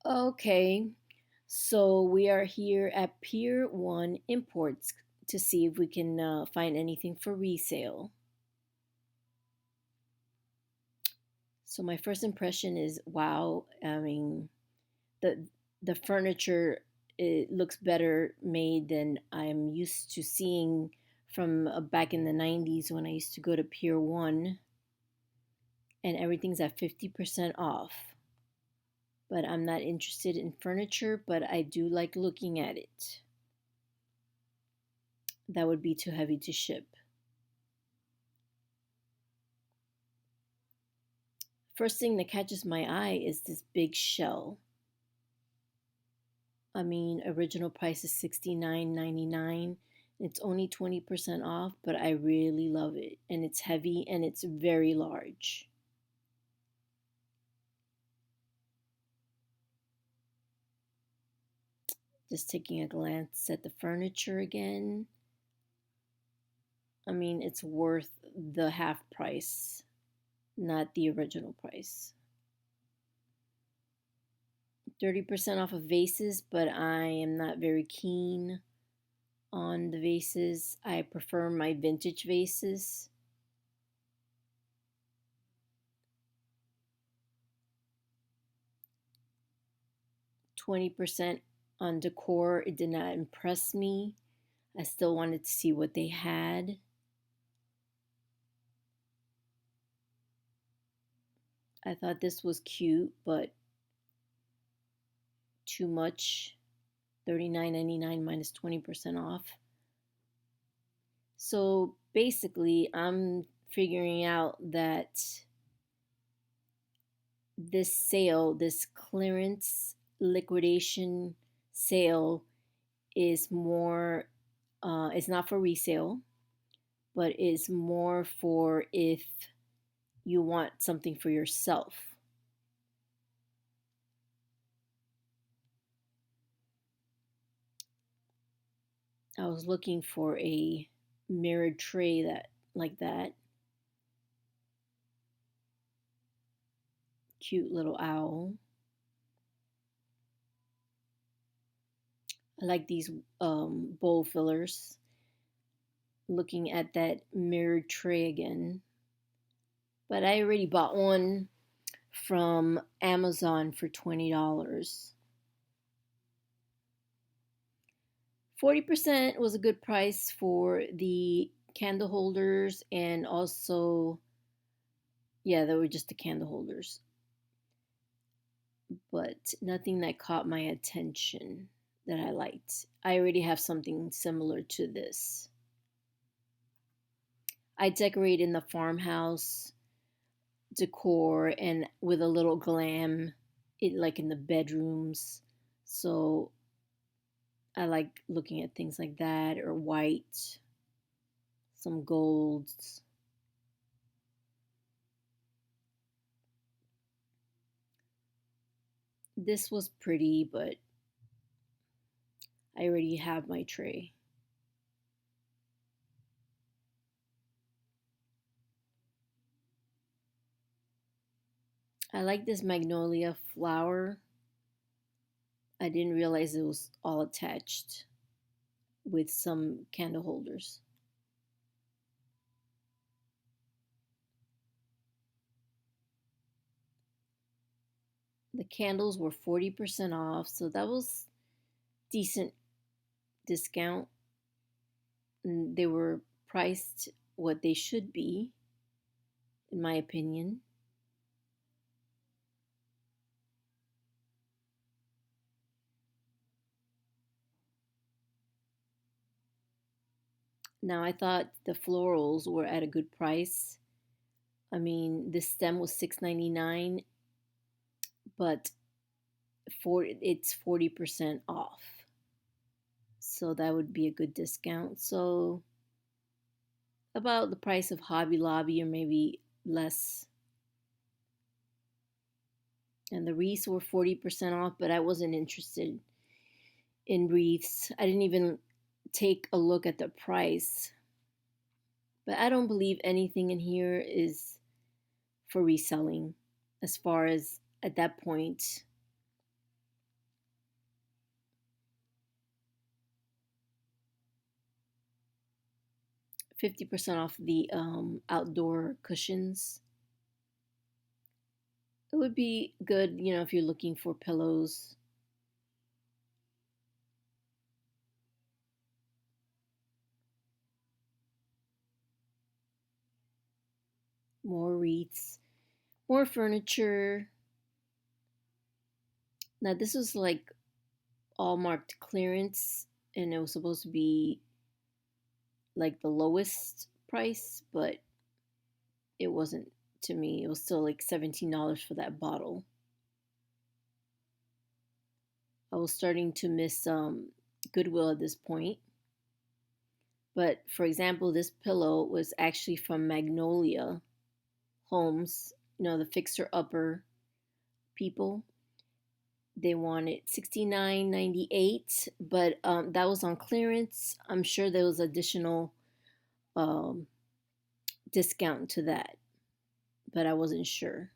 Okay, so we are here at Pier 1 Imports to see if we can find anything for resale. So my first impression is wow. I mean, the the furniture, it looks better made than I'm used to seeing from back in the 90s when I used to go to Pier 1 and everything's at 50% off. But I'm not interested in furniture, but I do like looking at it. That would be too heavy to ship. First thing that catches my eye is this big shell. I mean, original price is $69.99. It's only 20% off, but I really love it. And it's heavy and it's very large. Just taking a glance at the furniture again. I mean, it's worth the half price, not the original price. 30% off of vases, but I am not very keen on the vases. I prefer my vintage vases. 20% on decor. It did not impress me. I still wanted to see what they had. I thought this was cute, but too much. $39.99 minus 20% off. So basically, I'm figuring out that this sale, this clearance liquidation sale, is more, it's not for resale, but is more for if you want something for yourself. I was looking for a mirrored tray that like that. Cute little owl. I like these bowl fillers. Looking at that mirrored tray again. But I already bought one from Amazon for $20. 40% was a good price for the candle holders, and also, yeah, they were just the candle holders, but nothing that caught my attention that I liked. I already have something similar to this. I decorate in the farmhouse decor and with a little glam, it like in the bedrooms. So I like looking at things like that, or white, some golds. This was pretty, but I already have my tray. I like this magnolia flower. I didn't realize it was all attached with some candle holders. The candles were 40% off, so that was decent discount. And they were priced what they should be, in my opinion. Now I thought the florals were at a good price. I mean, the stem was $6.99, but it's 40% off. So that would be a good discount. So about the price of Hobby Lobby, or maybe less. And the wreaths were 40% off, but I wasn't interested in wreaths. I didn't even take a look at the price. But I don't believe anything in here is for reselling, as far as at that point. 50% off the outdoor cushions. It would be good, if you're looking for pillows. More wreaths, more furniture. Now, this was like all marked clearance, and it was supposed to be like the lowest price, but it wasn't to me. It was still like $17 for that bottle. I was starting to miss Goodwill at this point. But for example, this pillow was actually from Magnolia Homes, the fixer upper people. They wanted $69.98, but that was on clearance. I'm sure there was additional um, discount to that, but I wasn't sure.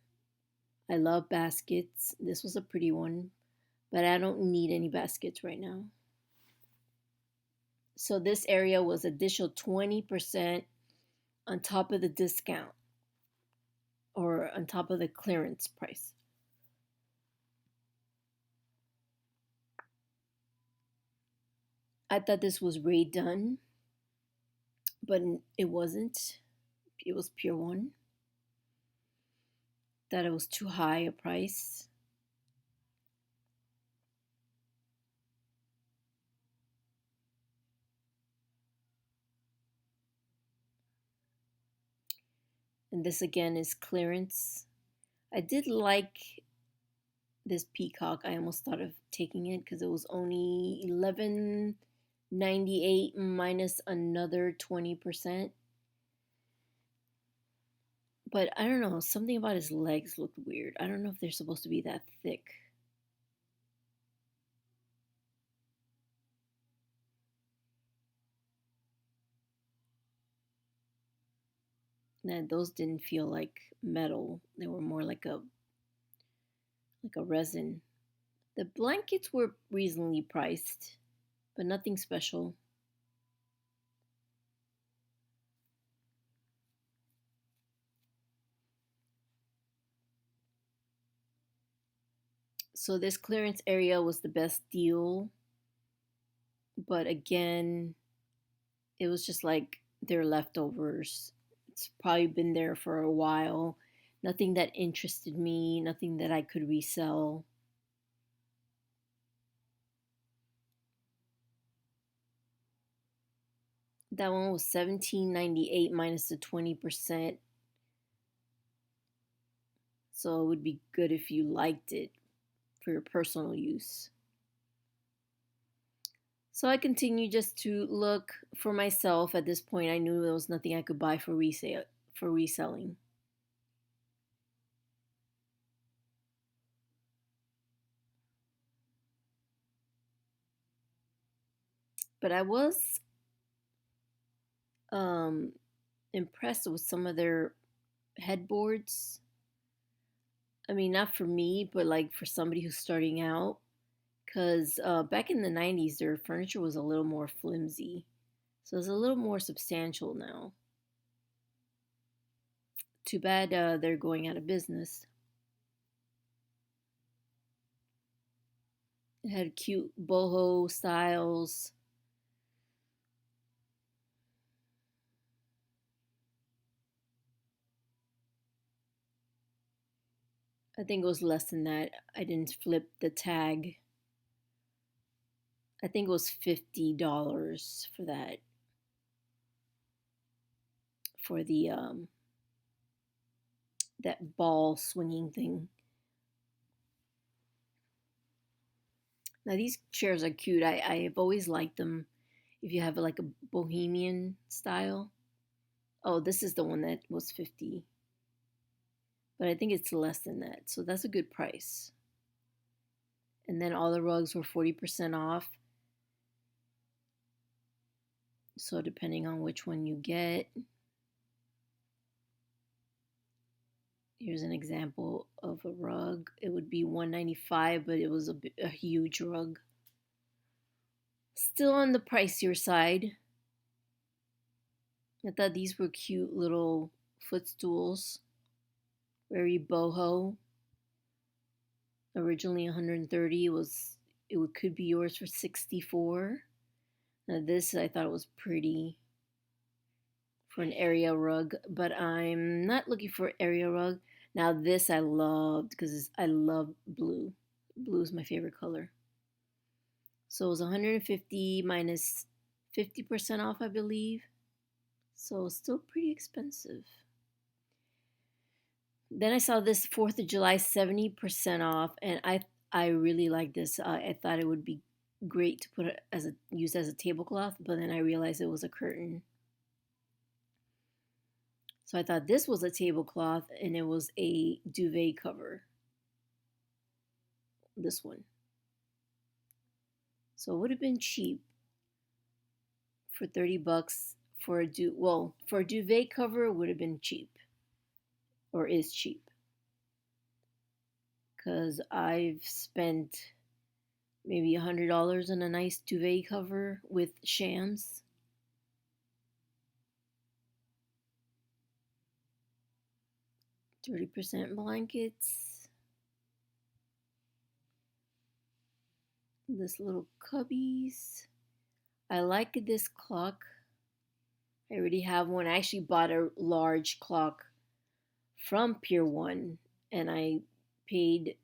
I love baskets. This was a pretty one, but I don't need any baskets right now. So this area was additional 20% on top of the discount or on top of the clearance price. I thought this was Ray done, but it wasn't. It was Pier 1. Thought it was too high a price. And this again is clearance. I did like this peacock. I almost thought of taking it because it was only $11.98 minus another 20%. But I don't know, something about his legs looked weird. I don't know if they're supposed to be that thick. And those didn't feel like metal. They were more like a resin. The blankets were reasonably priced, but nothing special. So this clearance area was the best deal, but again, it was just like their leftovers. It's probably been there for a while. Nothing that interested me, nothing that I could resell. That one was $17.98 minus the 20%. So it would be good if you liked it for your personal use. So I continued just to look for myself. At this point, I knew there was nothing I could buy for reselling. But I was um, impressed with some of their headboards. I mean, not for me, but like for somebody who's starting out. Because back in the 90s, their furniture was a little more flimsy. So it's a little more substantial now. Too bad they're going out of business. It had cute boho styles. I think it was less than that. I didn't flip the tag. I think it was $50 for that, for the that ball swinging thing. Now these chairs are cute. I've always liked them. If you have like a bohemian style. Oh, this is the one that was 50, but I think it's less than that. So that's a good price. And then all the rugs were 40% off. So depending on which one you get, here's an example of a rug. It would be $195, but it was a huge rug. Still on the pricier side. I thought these were cute little footstools, very boho. Originally 130, it could be yours for 64. Now this I thought was pretty for an area rug, but I'm not looking for area rug. Now this I loved because I love blue. Blue is my favorite color. So it was 150 minus 50% off, I believe. So still pretty expensive. Then I saw this 4th of July 70% off, and I really like this. I thought it would be great to put it as a use as a tablecloth, but then I realized it was a curtain. So I thought this was a tablecloth, and it was a duvet cover. This one. So it would have been cheap for 30 bucks for for a duvet cover it would have been cheap, or is cheap, because I've spent maybe $100 on a nice duvet cover with shams. %30 blankets. This little cubbies. I like this clock. I already have one. I actually bought a large clock from Pier 1, and I paid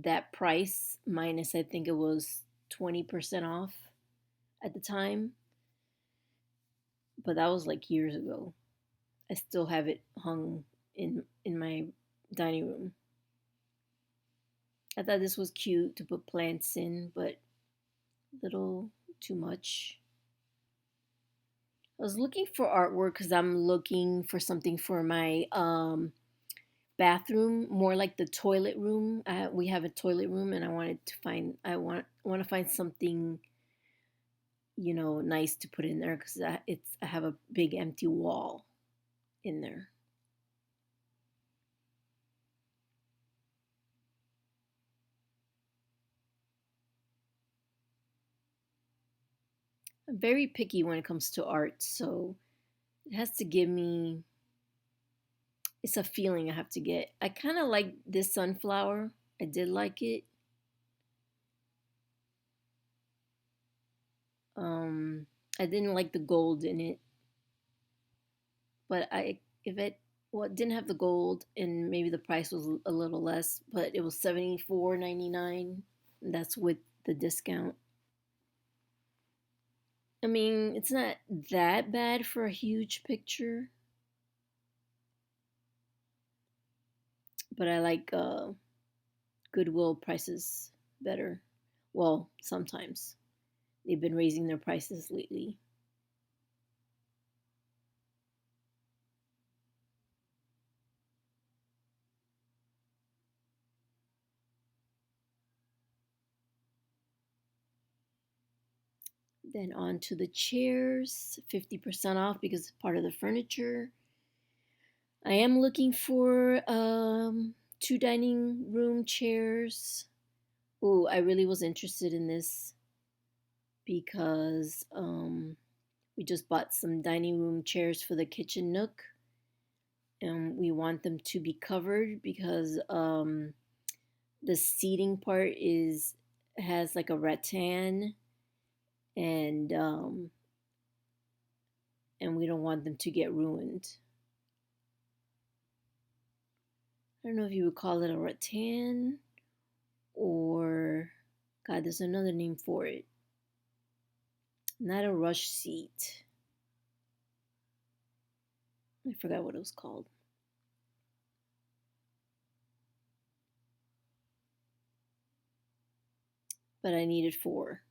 that price minus, I think it was 20% off at the time. But that was like years ago. I still have it hung in my dining room. I thought this was cute to put plants in, but a little too much. I was looking for artwork because I'm looking for something for my bathroom, more like the toilet room. We have a toilet room, and I want to find something, nice to put in there because I have a big empty wall in there. I'm very picky when it comes to art, so it has to give me. It's a feeling I have to get. I kind of like this sunflower. I did like it. I didn't like the gold in it, but I if it well it didn't have the gold, and maybe the price was a little less, but it was $74.99. That's with the discount. I mean, it's not that bad for a huge picture, but I like Goodwill prices better. Well, sometimes they've been raising their prices lately. Then on to the chairs, 50% off because it's part of the furniture. I am looking for 2 dining room chairs. Oh, I really was interested in this because we just bought some dining room chairs for the kitchen nook, and we want them to be covered because the seating part is has like a rattan, and and we don't want them to get ruined. I don't know if you would call it a rattan or, God, there's another name for it. Not a rush seat. I forgot what it was called. But I needed 4.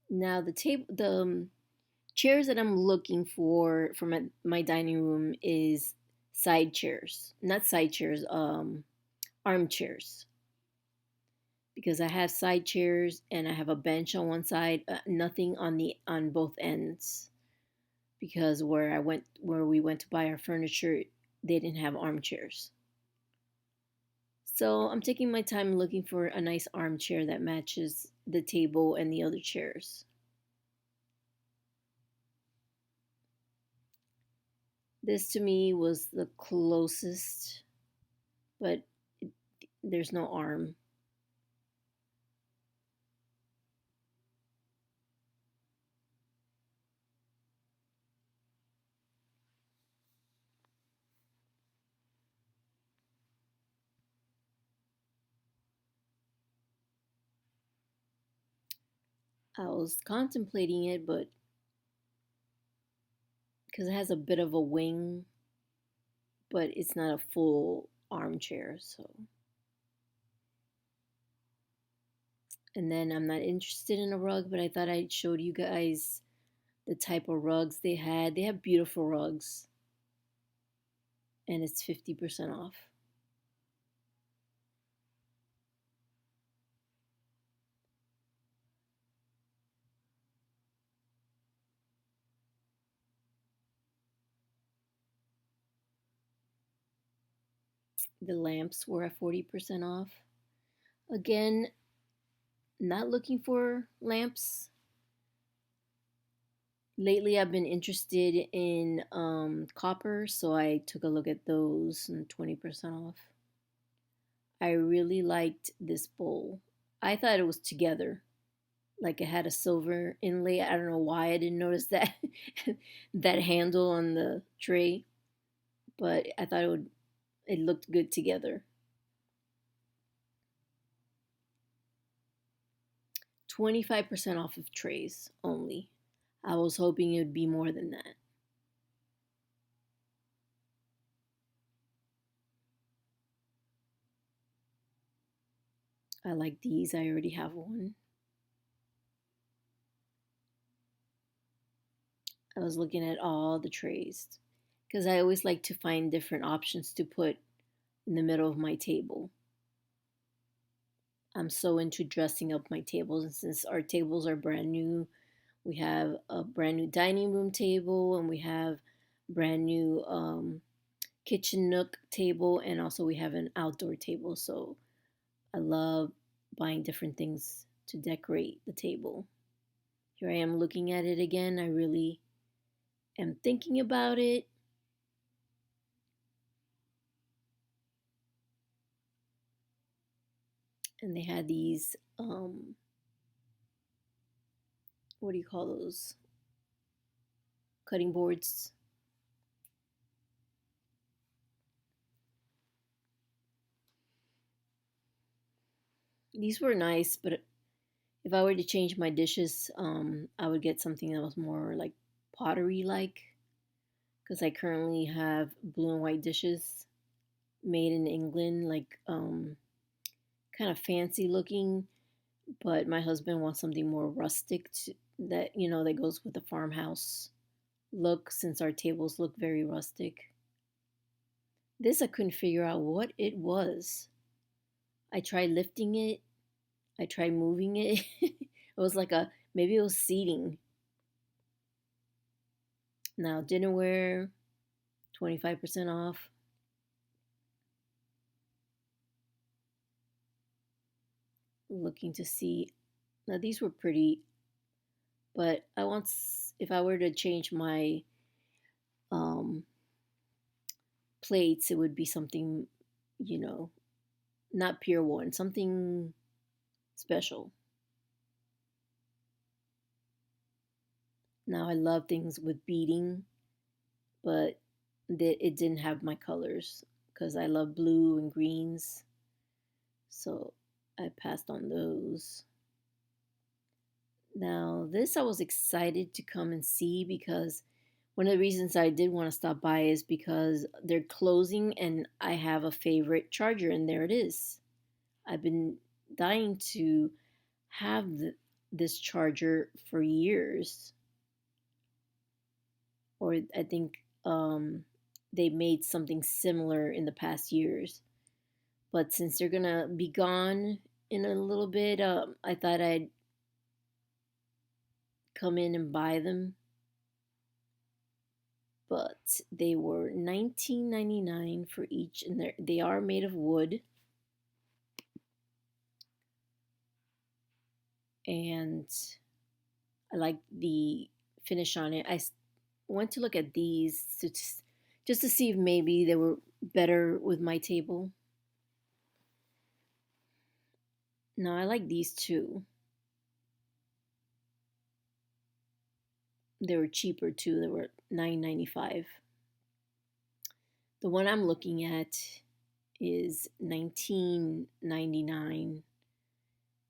Now the chairs that I'm looking for my dining room is side chairs, not side chairs, armchairs. Because I have side chairs and I have a bench on one side, nothing on both ends. Because where we went to buy our furniture, they didn't have armchairs. So I'm taking my time looking for a nice armchair that matches the table and the other chairs. This to me was the closest, but it, there's no arm. I was contemplating it, but because it has a bit of a wing, but it's not a full armchair. So, and then I'm not interested in a rug, but I thought I showed you guys the type of rugs they had. They have beautiful rugs, and it's 50% off. The lamps were at 40% off. Again, not looking for lamps. Lately, I've been interested in copper, so I took a look at those and 20% off. I really liked this bowl. I thought it was together, like it had a silver inlay. I don't know why I didn't notice that that handle on the tray, but I thought it looked good together. 25% off of trays only. I was hoping it would be more than that. I like these. I already have one. I was looking at all the trays because I always like to find different options to put in the middle of my table. I'm so into dressing up my tables, and since our tables are brand new, we have a brand new dining room table, and we have brand new kitchen nook table, and also we have an outdoor table. So I love buying different things to decorate the table. Here I am looking at it again. I really am thinking about it. And they had these, what do you call those? Cutting boards. These were nice, but if I were to change my dishes, I would get something that was more like pottery like, because I currently have blue and white dishes made in England, like kind of fancy looking, but my husband wants something more rustic that that goes with the farmhouse look since our tables look very rustic. This I couldn't figure out what it was. I tried lifting it, I tried moving it. It was like a maybe it was seating. Now dinnerware, 25% off. Looking to see. Now these were pretty, but I want if I were to change my um plates, it would be something, you know, not Pier 1, something special. Now I love things with beading, but it didn't have my colors because I love blue and greens. So I passed on those. Now, this I was excited to come and see because one of the reasons I did want to stop by is because they're closing and I have a favorite charger, and there it is. I've been dying to have this charger for years, or I think they made something similar in the past years. But since they're gonna be gone in a little bit, I thought I'd come in and buy them. But they were $19.99 for each, and they are made of wood. and I like the finish on it. Went to look at these just to see if maybe they were better with my table. No, I like these two. They were cheaper too. They were $9.95. The one I'm looking at is $19.99.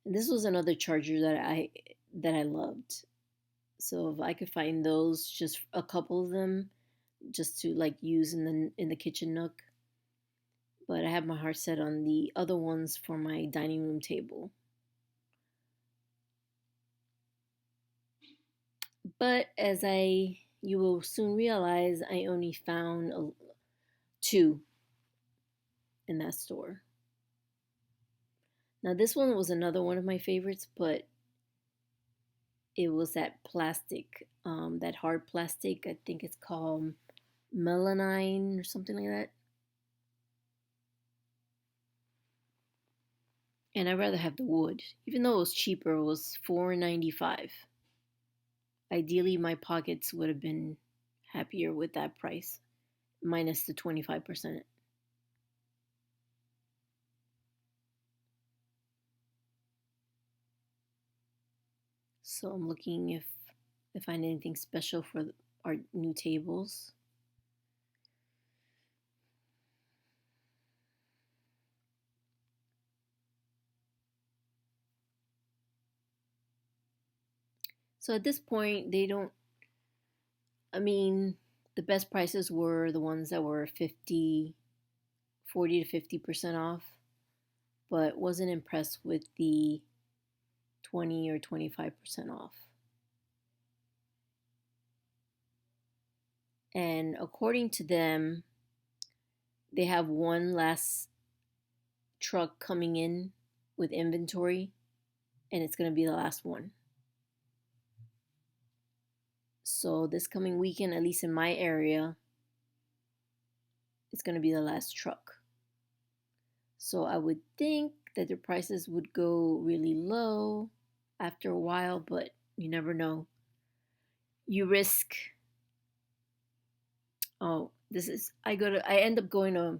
And this was another charger that I loved. So if I could find those, just a couple of them, just to like use in the kitchen nook. But I have my heart set on the other ones for my dining room table. But as you will soon realize, I only found two in that store. Now this one was another one of my favorites, but it was that plastic, that hard plastic. I think it's called melanine or something like that. And I'd rather have the wood, even though it was cheaper. It was $4.95. Ideally, my pockets would have been happier with that price, minus the 25%. So I'm looking if I find anything special for our new tables. So at this point, they don't, I mean, the best prices were the ones that were 40 to 50% off, but wasn't impressed with the 20 or 25% off. And according to them, they have one last truck coming in with inventory, and it's going to be the last one. So this coming weekend, at least in my area, it's going to be the last truck. So I would think that the prices would go really low after a while, but you never know. You risk. Oh, I end up going to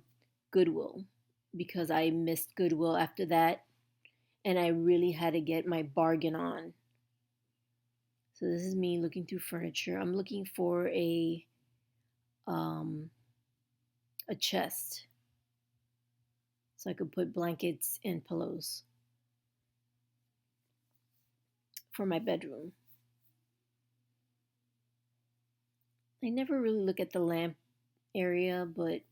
Goodwill because I missed Goodwill after that, and I really had to get my bargain on. So this is me looking through furniture. I'm looking for um a chest so I could put blankets and pillows for my bedroom. I never really look at the lamp area, but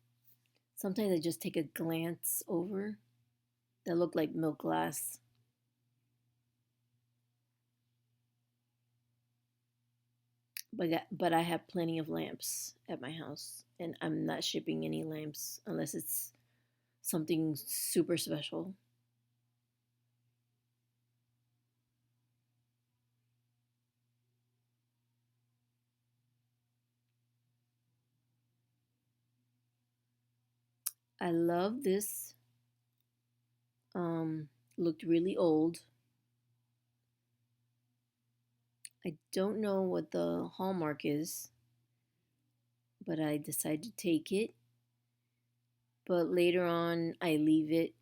sometimes I just take a glance over. That look like milk glass. But I have plenty of lamps at my house, and I'm not shipping any lamps unless it's something super special. I love this. Looked really old. I don't know what the hallmark is, but I decided to take it. But later on, I leave it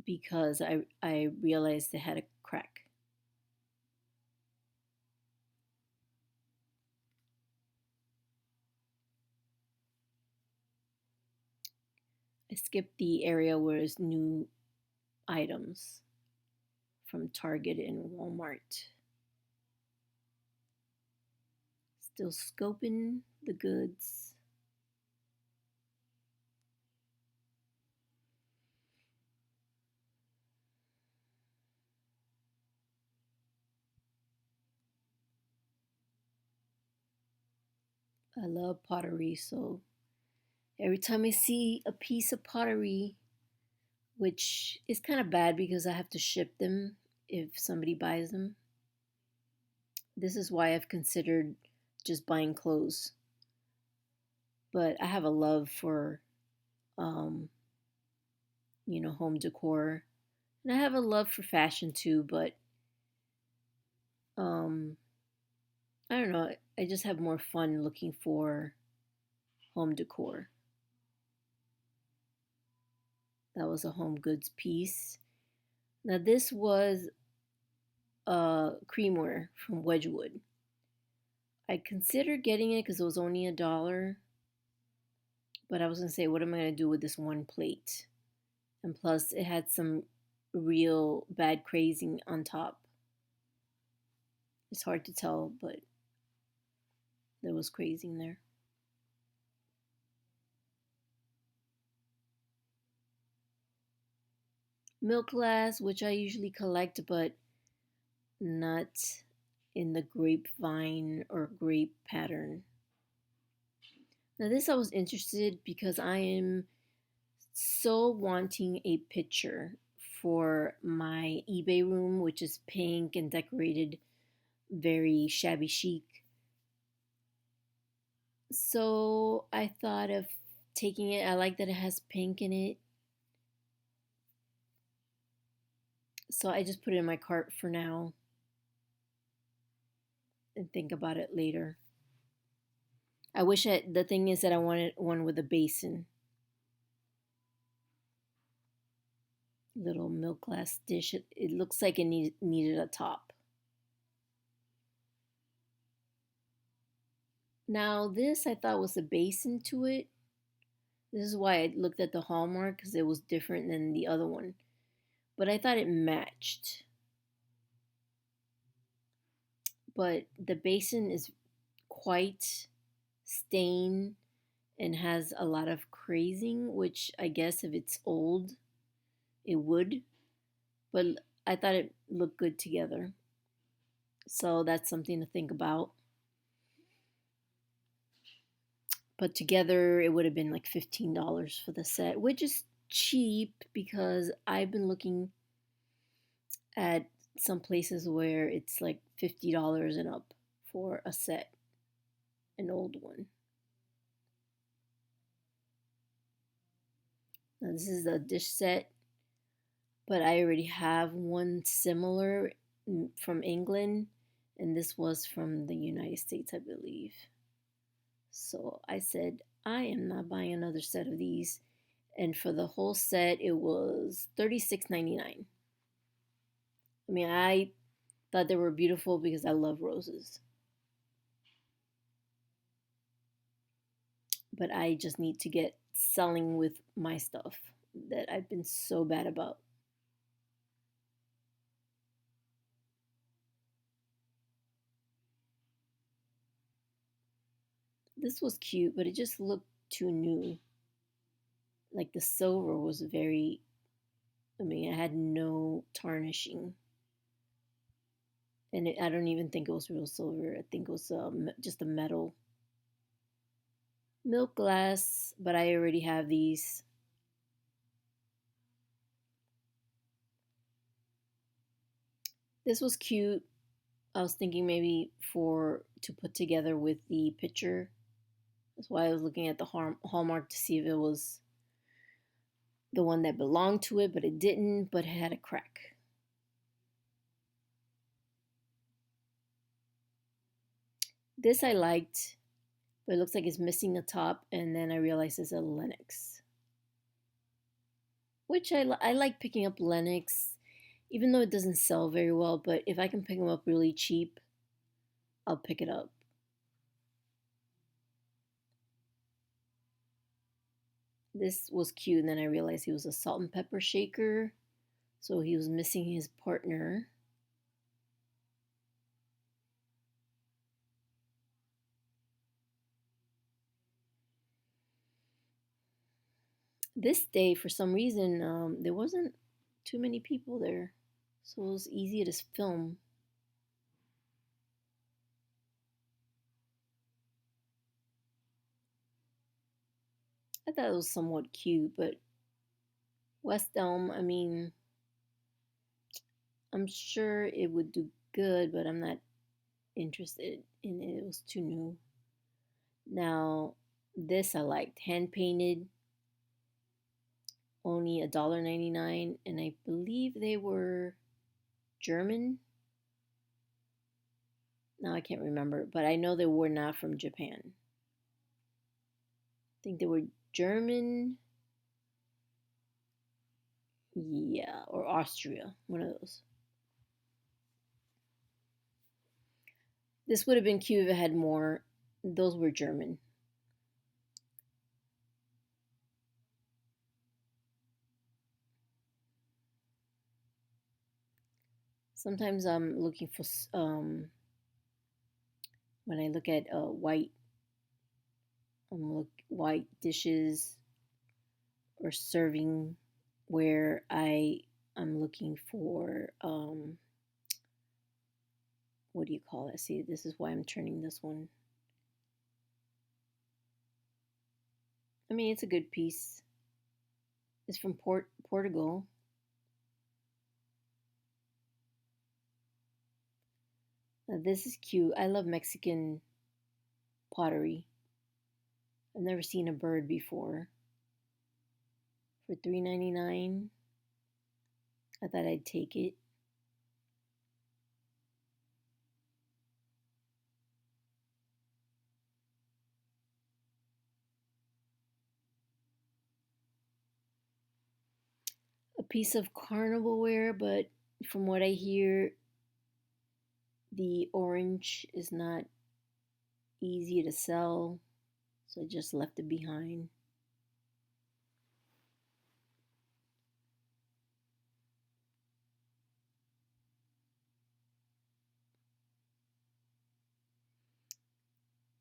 because I realized it had a crack. I skipped the area where it's new items from Target and Walmart. Still scoping the goods. I love pottery, so every time I see a piece of pottery, which is kind of bad because I have to ship them if somebody buys them. This is why I've considered just buying clothes. But I have a love for, um, home decor. And I have a love for fashion too, but Um, I don't know. I just have more fun looking for home decor. That was a home goods piece. Now this was creamware from Wedgwood. I considered getting it because it was only $1, but I was gonna say, what am I gonna do with this one plate? And plus, it had some real bad crazing on top. It's hard to tell, but there was crazing there. Milk glass, which I usually collect, but not in the grapevine or grape pattern. Now, this I was interested because I am so wanting a picture for my eBay room, which is pink and decorated very shabby chic. So I thought of taking it. I like that it has pink in it. So I just put it in my cart for now and think about it later. The thing is that I wanted one with a basin, little milk glass dish. It looks like it needed a top. Now, this I thought was a basin to it. This is why I looked at the Hallmark because it was different than the other one. But I thought it matched. But the basin is quite stained and has a lot of crazing, which I guess if it's old, it would. But I thought it looked good together. So that's something to think about. But together, it would have been like $15 for the set, which is cheap because I've been looking at some places where it's like $50 and up for a set, an old one. Now, this is a dish set, but I already have one similar from England, and this was from the United States, I believe. So I said, I am not buying another set of these. And for the whole set, it was $36.99. I mean, I thought they were beautiful because I love roses. But I just need to get selling with my stuff that I've been so bad about. This was cute, but it just looked too new. Like the silver was very, I mean, it had no tarnishing. And I don't even think it was real silver. I think it was just a metal milk glass, but I already have these. This was cute. I was thinking maybe for to put together with the picture. That's why I was looking at the Hallmark to see if it was the one that belonged to it, but it didn't, but it had a crack. This I liked, but it looks like it's missing a top, and then I realized it's a Lennox. Which I like picking up Lennox, even though it doesn't sell very well, but if I can pick them up really cheap, I'll pick it up. This was cute, and then I realized he was a salt and pepper shaker, so he was missing his partner. This day, for some reason, there wasn't too many people there, so it was easy to film. I thought it was somewhat cute, but West Elm, I mean, I'm sure it would do good, but I'm not interested in it. It was too new. Now, this I liked. Hand painted, only $1.99, and I believe they were German. Now I can't remember, but I know they were not from Japan. I think they were German, yeah, or Austria, one of those. This would have been cute if it had more. Those were German. Sometimes I'm looking for when I look at white dishes or serving where I'm looking for what do you call it? See, this is why I'm turning this one. I mean, it's a good piece. It's from Portugal. Now, this is cute. I love Mexican pottery. I've never seen a bird before. For $3.99, I thought I'd take it. A piece of carnivalware, but from what I hear, the orange is not easy to sell, so I just left it behind.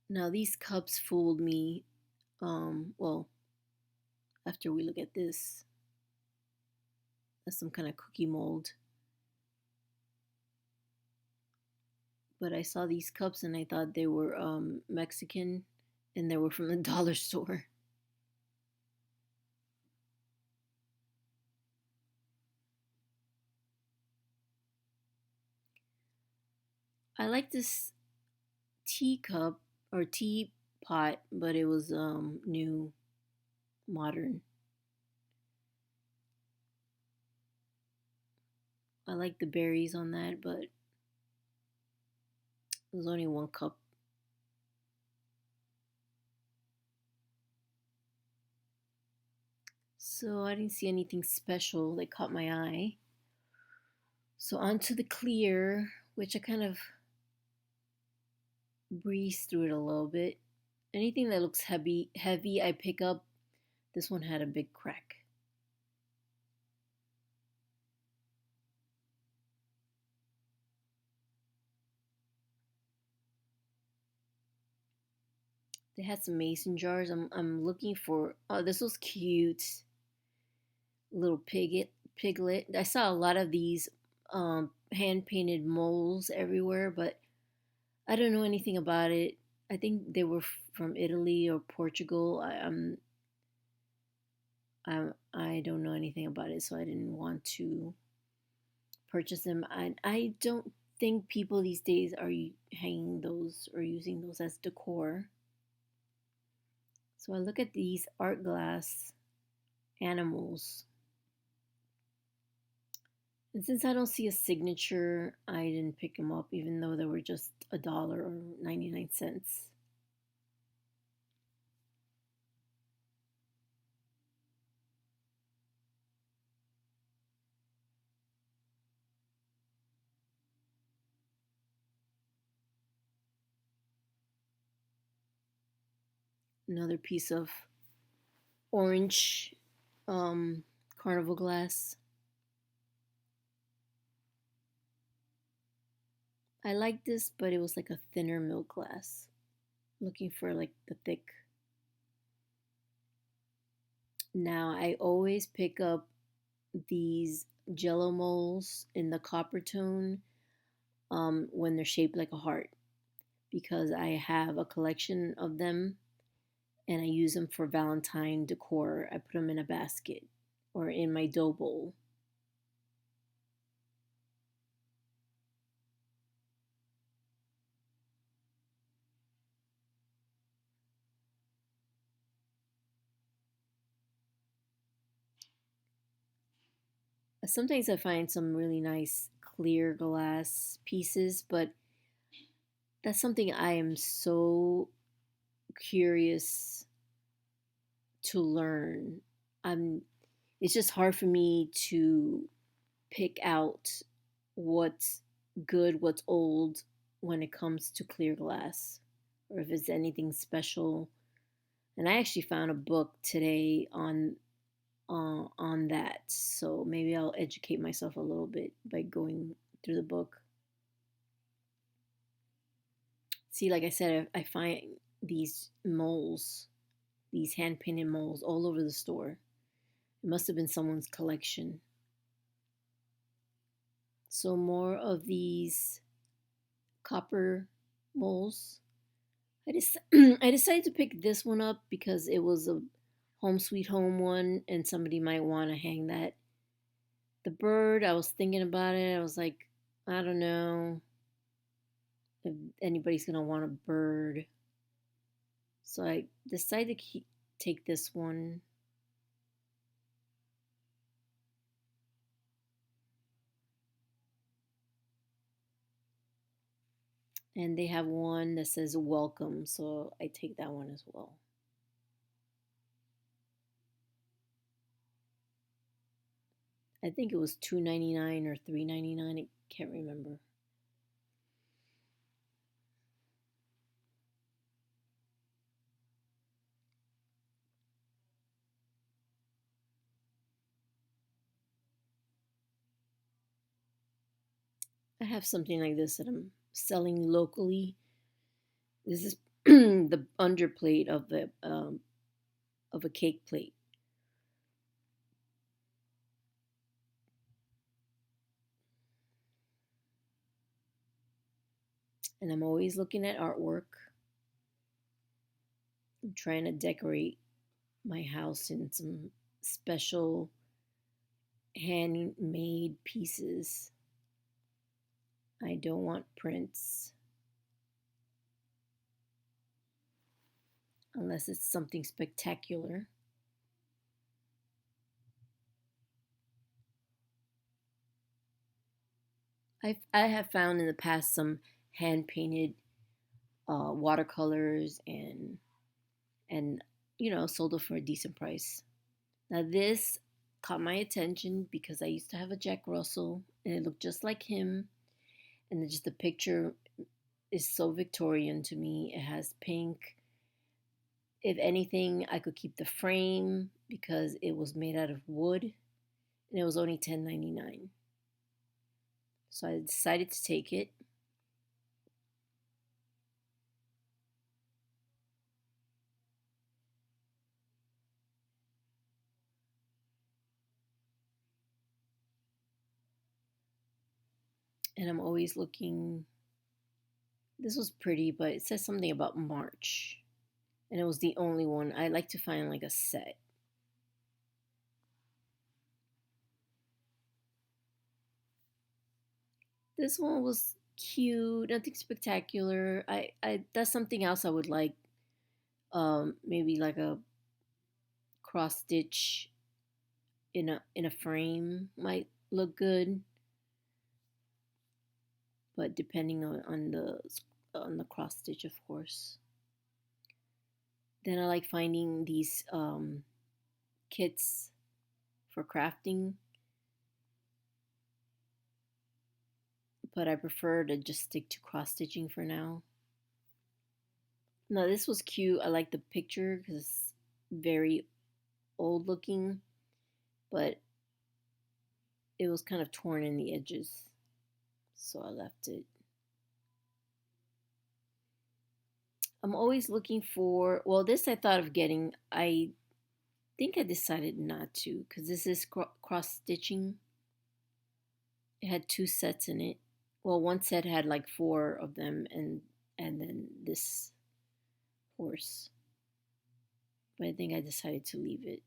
Now, these cups fooled me. Well, after we look at this, that's some kind of cookie mold. But I saw these cups and I thought they were Mexican and they were from the dollar store. I like this teacup or teapot, but it was new, modern. I like the berries on that, but there's only one cup. So I didn't see anything special that caught my eye. So on to the clear, which I kind of breezed through it a little bit. Anything that looks heavy, I pick up. This one had a big crack. They had some mason jars. I'm looking for. Oh, this was cute. Little piglet. I saw a lot of these hand painted moles everywhere, but I don't know anything about it. I think they were from Italy or Portugal. I don't know anything about it, so I didn't want to purchase them. I don't think people these days are hanging those or using those as decor. So I look at these art glass animals. And since I don't see a signature, I didn't pick them up, even though they were just $1 or 99 cents. Another piece of orange carnival glass. I like this, but it was like a thinner milk glass. Looking for like the thick. Now I always pick up these jello molds in the copper tone when they're shaped like a heart because I have a collection of them and I use them for Valentine decor. I put them in a basket or in my dough bowl. Sometimes I find some really nice clear glass pieces, but That's something I am so curious to learn. I'm it's just hard for me to pick out what's good, what's old when it comes to clear glass, or if it's anything special. And I actually found a book today on that, so maybe I'll educate myself a little bit by going through the book. See, like I said, I find these moles, these hand painted moles, all over the store. It must have been someone's collection. So more of these copper moles. I decided to pick this one up because it was a home sweet home one, and somebody might want to hang that. The bird, I was thinking about it. I was like, I don't know if anybody's gonna want a bird, so I decided to take this one. And they have one that says welcome, so I take that one as well. I think it was $2.99 or $3.99. I can't remember. I have something like this that I'm selling locally. This is the underplate of a cake plate, and I'm always looking at artwork. I'm trying to decorate my house in some special handmade pieces. I don't want prints unless it's something spectacular. I have found in the past some hand painted watercolors and sold it for a decent price. Now this caught my attention because I used to have a Jack Russell and it looked just like him, and just the picture is so Victorian to me. It has pink. If anything, I could keep the frame because it was made out of wood and it was only $10.99. So I decided to take it. And I'm always looking. This was pretty, but it says something about March. And it was the only one. I like to find like a set. This one was cute, nothing spectacular. I That's something else I would like. Maybe like a cross stitch in a frame might look good, but depending on the cross stitch, of course. Then I like finding these kits for crafting, but I prefer to just stick to cross stitching for now. Now this was cute. I like the picture because it's very old looking, but it was kind of torn in the edges, so I left it. I'm always looking for, well, this I thought of getting. I think I decided not to because this is cross stitching. It had two sets in it. Well, one set had like four of them, and then this horse. But I think I decided to leave it.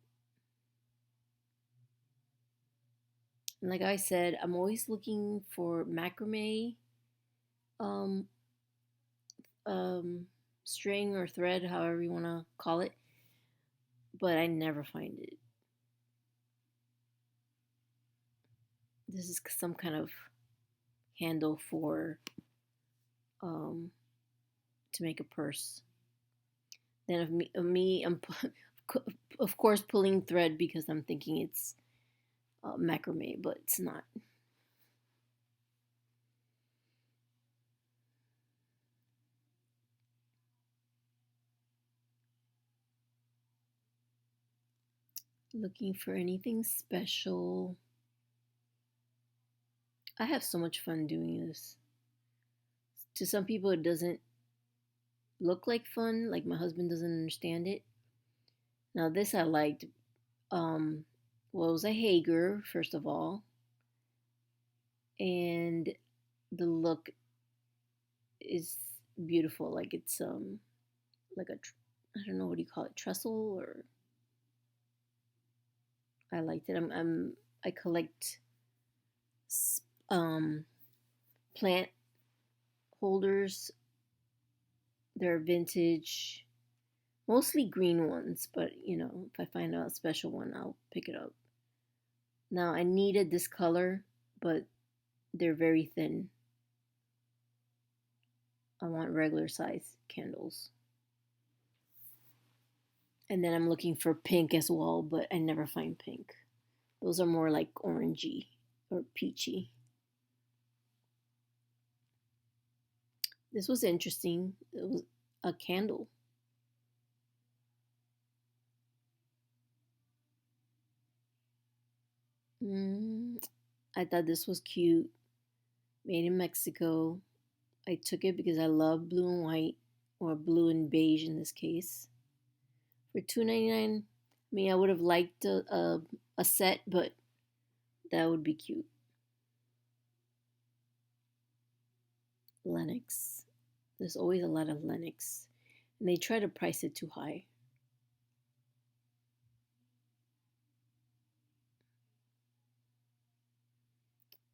And like I said, I'm always looking for macrame um, um, string or thread, however you want to call it, but I never find it. This is some kind of handle for um, to make a purse. Then I'm of course pulling thread because I'm thinking it's macrame, but it's not. Looking for anything special. I have so much fun doing this. To some people, it doesn't look like fun, like my husband doesn't understand it. Now, this I liked. Well, it was a Hager, first of all, and the look is beautiful. Like it's like I don't know what do you call it, trestle or I liked it. I collect um plant holders. They're vintage, mostly green ones, but if I find a special one, I'll pick it up. Now I needed this color, but they're very thin. I want regular size candles. And then I'm looking for pink as well, but I never find pink. Those are more like orangey or peachy. This was interesting. It was a candle. Mm, I thought this was cute. Made in Mexico. I took it because I love blue and white, or blue and beige in this case. For $2.99, I mean, I would have liked a set, but that would be cute. Lennox. There's always a lot of Lennox. And they try to price it too high.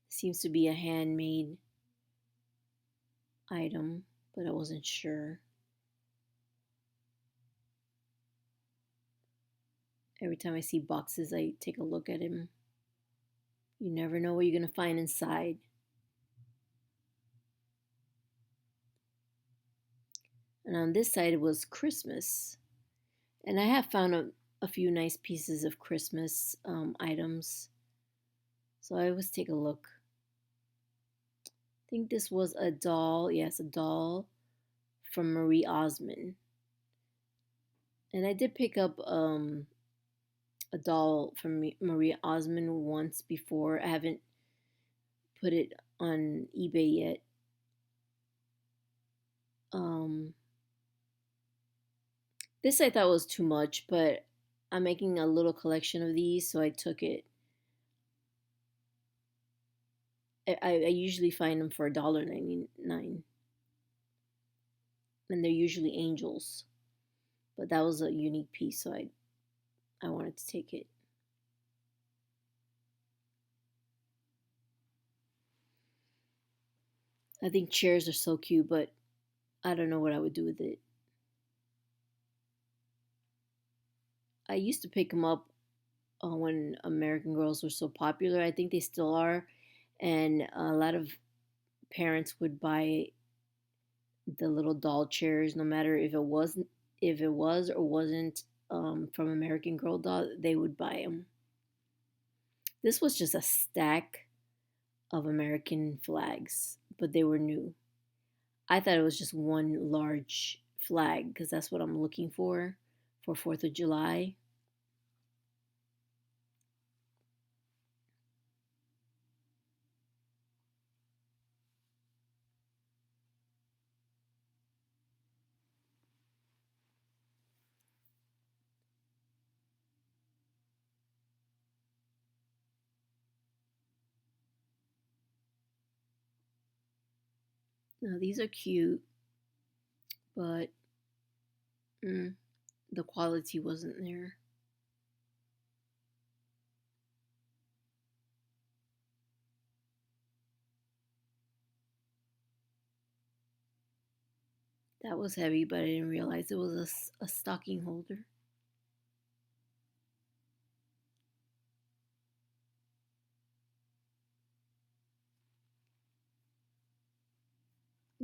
Seems to be a handmade item, but I wasn't sure. Every time I see boxes, I take a look at them. You never know what you're going to find inside. And on this side, it was Christmas. And I have found a few nice pieces of Christmas items. So I always take a look. I think this was a doll. Yes, a doll from Marie Osmond. And I did pick up a doll from Marie Osmond once before. I haven't put it on eBay yet. Um, this I thought was too much, but I'm making a little collection of these, so I took it. I usually find them for $1.99, and they're usually angels. But that was a unique piece, so I wanted to take it. I think chairs are so cute, but I don't know what I would do with it. I used to pick them up when American Girls were so popular. I think they still are, and a lot of parents would buy the little doll chairs, no matter if it was or wasn't from American Girl doll, they would buy them. This was just a stack of American flags, but they were new. I thought it was just one large flag because that's what I'm looking for 4th of July. Now these are cute, but mm, the quality wasn't there. That was heavy, but I didn't realize it was a stocking holder.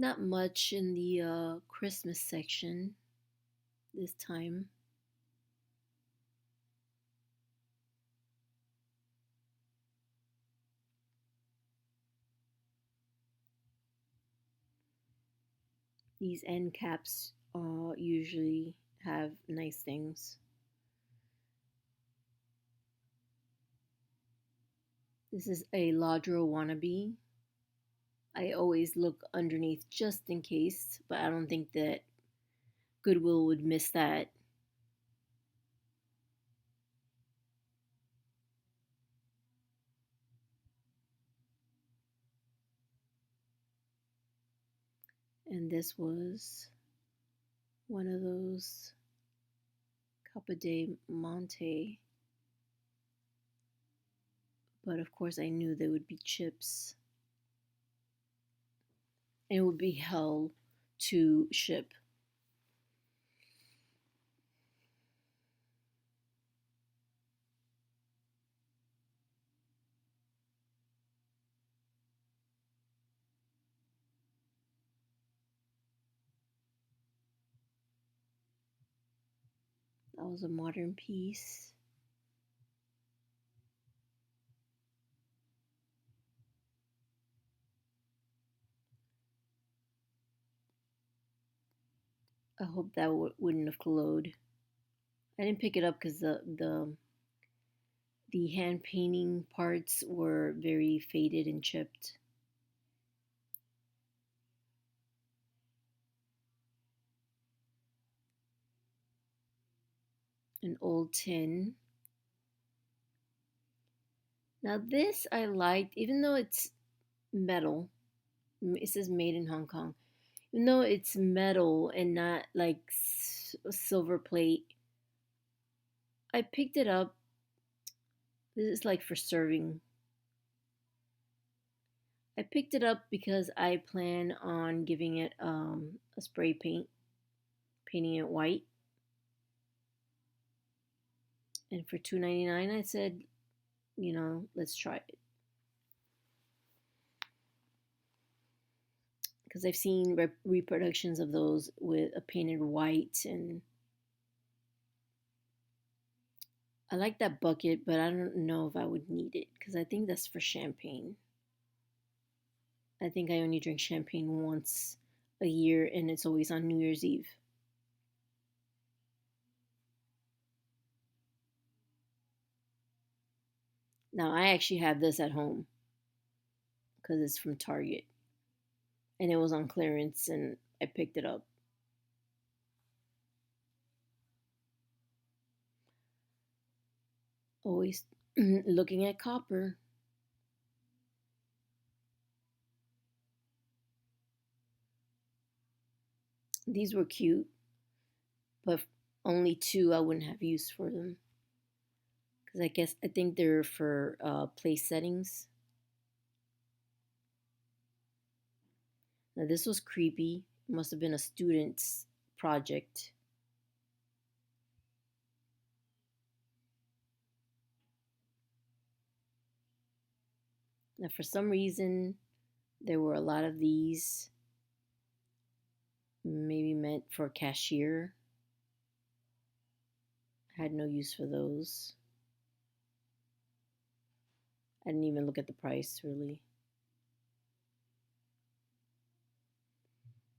Not much in the Christmas section this time. These end caps usually have nice things. This is a Ladro wannabe. I always look underneath just in case, but I don't think that Goodwill would miss that. And this was one of those Capa de Monte. But of course, I knew there would be chips. And it would be hell to ship. That was a modern piece. I hope that wouldn't have glowed. I didn't pick it up because the hand painting parts were very faded and chipped. An old tin. Now this I liked, even though it's metal. It says made in Hong Kong. Even though it's metal and not like silver plate, I picked it up. This is like for serving. I picked it up because I plan on giving it a spray paint, painting it white. And for $2.99, I said, let's try it. Because I've seen reproductions of those with a painted white, and I like that bucket, but I don't know if I would need it because I think that's for champagne. I think I only drink champagne once a year, and it's always on New Year's Eve. Now, I actually have this at home because it's from Target, and it was on clearance, and I picked it up. Always looking at copper. These were cute, but only two I wouldn't have use for them because I think they're for place settings. Now this was creepy. It must have been a student's project. Now for some reason there were a lot of these, maybe meant for cashier. I had no use for those. I didn't even look at the price really.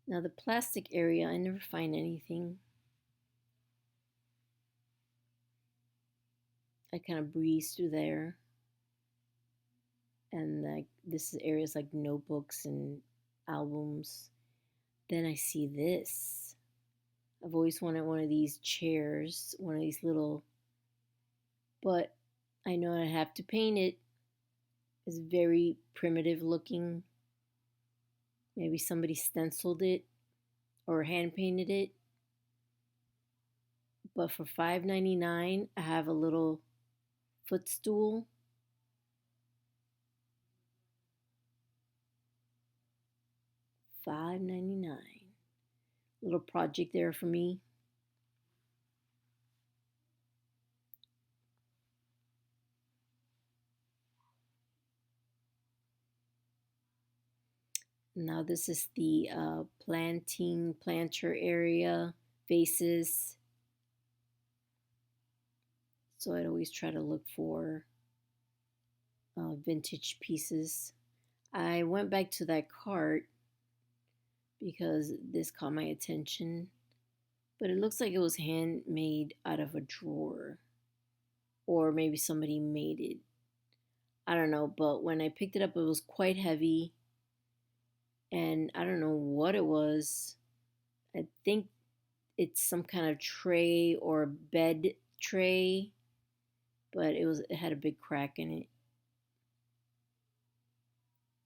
Now the plastic area, I never find anything. I kind of breeze through there. And like this is areas like notebooks and albums. Then I see this. I've always wanted one of these chairs, one of these little, but I know I have to paint it. It's very primitive looking. Maybe somebody stenciled it or hand painted it. But for $5.99, I have a little footstool. $5.99. Little project there for me. Now this is the planter area, vases. So I'd always try to look for vintage pieces. I went back to that cart because this caught my attention, but it looks like it was handmade out of a drawer, or maybe somebody made it. I don't know, but when I picked it up, it was quite heavy, and I don't know what it was. I think it's some kind of tray or bed tray, but it had a big crack in it.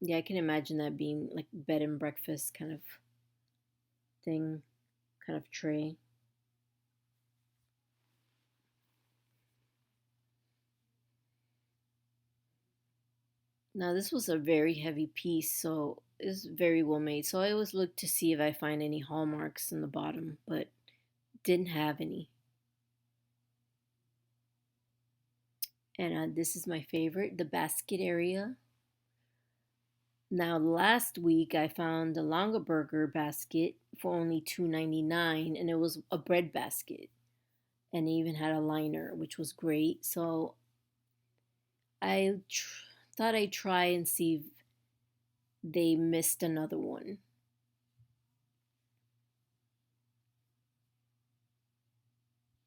Yeah, I can imagine that being like bed and breakfast kind of thing, kind of tray. Now this was a very heavy piece, so it's very well made. So I always look to see if I find any hallmarks in the bottom, but didn't have any. And this is my favorite, the basket area. Now last week I found the Longaberger basket for only $2.99, and it was a bread basket, and it even had a liner, which was great. So thought I'd try and see if they missed another one.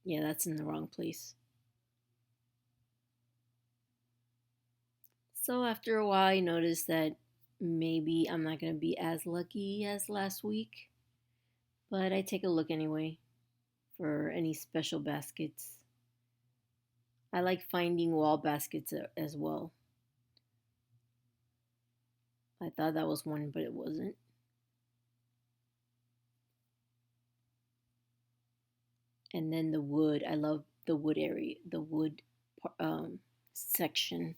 Yeah, that's in the wrong place. So after a while, I noticed that maybe I'm not going to be as lucky as last week, but I take a look anyway for any special baskets. I like finding wall baskets as well. I thought that was one, but it wasn't. And then the wood. I love the wood area, the wood section.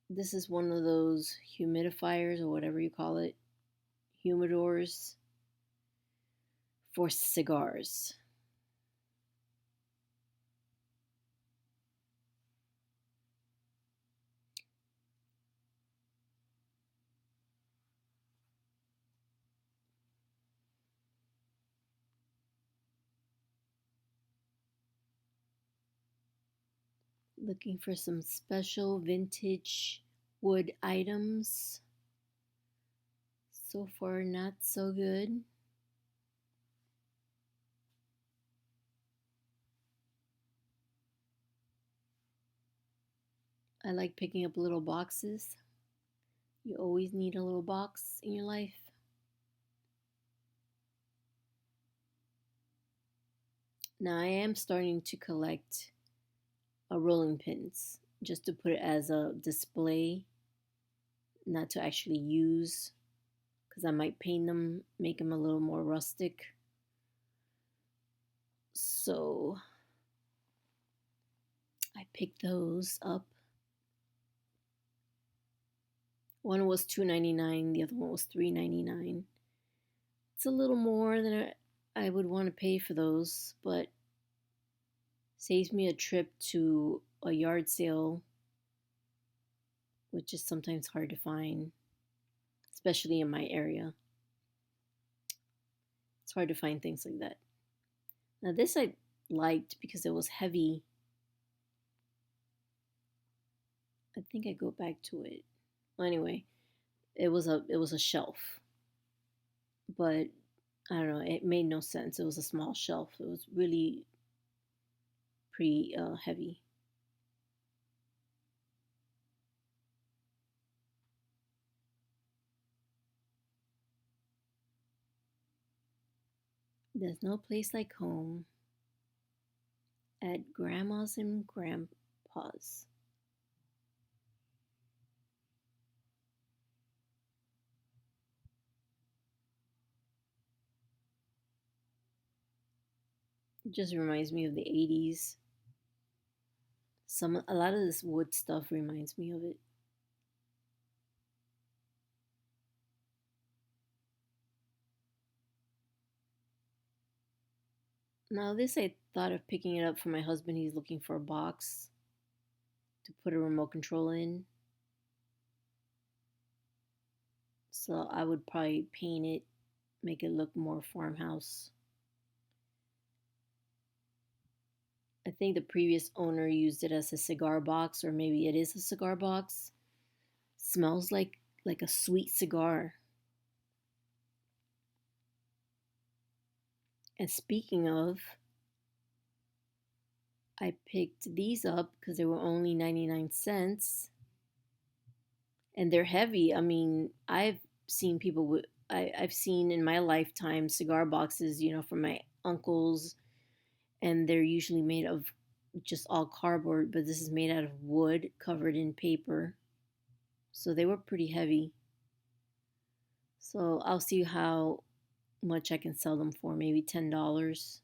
This is one of those humidifiers or whatever you call it, humidors for cigars. Looking for some special vintage wood items. So far, not so good. I like picking up little boxes. You always need a little box in your life. Now, I am starting to collect rolling pins just to put it as a display, not to actually use, because I might paint them, make them a little more rustic. So I picked those up. One was $2.99, the other one was $3.99. It's a little more than I would want to pay for those, but saves me a trip to a yard sale, which is sometimes hard to find, especially in my area. It's hard to find things like that. Now this I liked because it was heavy. I think I go back to it. Well, anyway, it was a shelf, but I don't know. It made no sense. It was a small shelf. It was really pretty heavy. There's no place like home at grandma's and grandpa's. It just reminds me of the 80s. A lot of this wood stuff reminds me of it. Now this I thought of picking it up for my husband. He's looking for a box to put a remote control in. So I would probably paint it, make it look more farmhouse. I think the previous owner used it as a cigar box, or maybe it is a cigar box. Smells like a sweet cigar. And speaking of, I picked these up because they were only 99 cents and they're heavy. I mean, I've seen people with, I've seen in my lifetime cigar boxes, from my uncles, and they're usually made of just all cardboard, but this is made out of wood covered in paper. So they were pretty heavy. So I'll see how much I can sell them for, maybe $10.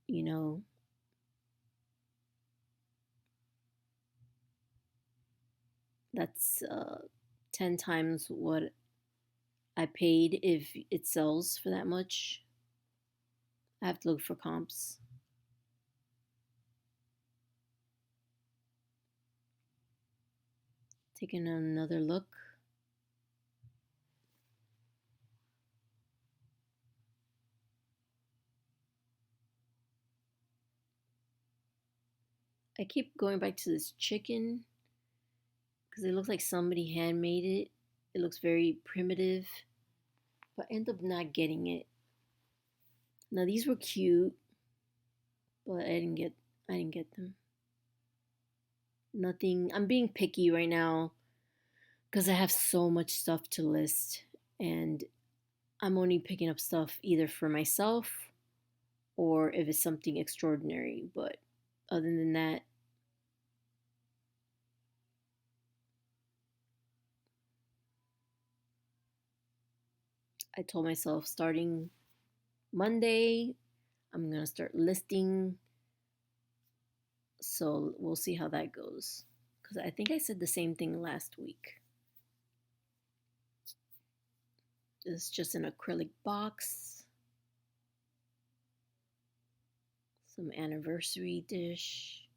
You know, that's 10 times what I paid if it sells for that much. I have to look for comps. Taking another look. I keep going back to this chicken because it looks like somebody handmade it. It looks very primitive, but I end up not getting it. Now these were cute, but I didn't get them. Nothing. I'm being picky right now because I have so much stuff to list, and I'm only picking up stuff either for myself or if it's something extraordinary. But other than that, I told myself starting Monday, I'm going to start listing. So we'll see how that goes. Because I think I said the same thing last week. It's just an acrylic box, some anniversary dish.